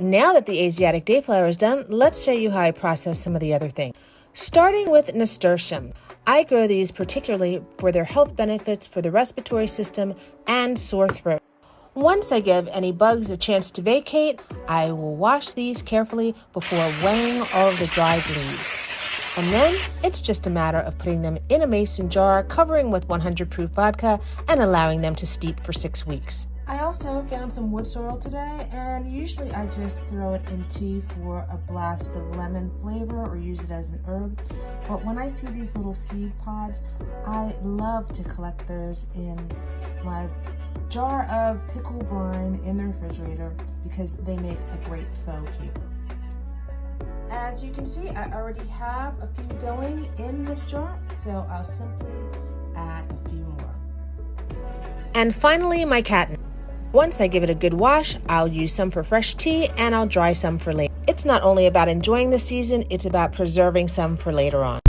Now that the Asiatic dayflower is done, let's show you how I process some of the other things. Starting with nasturtium. I grow these particularly for their health benefits for the respiratory system and sore throat. Once I give any bugs a chance to vacate, I will wash these carefully before weighing all of the dried leaves. And then it's just a matter of putting them in a mason jar, covering with 100 proof vodka, and allowing them to steep for 6 weeks. I also found some wood sorrel today, and usually I just throw it in tea for a blast of lemon flavor or use it as an herb. But when I see these little seed pods, I love to collect those in my jar of pickle brine in the refrigerator because they make a great faux caper. As you can see, I already have a few going in this jar, so I'll simply add a few more. And finally, my catnip. Once I give it a good wash, I'll use some for fresh tea and I'll dry some for later. It's not only about enjoying the season, it's about preserving some for later on.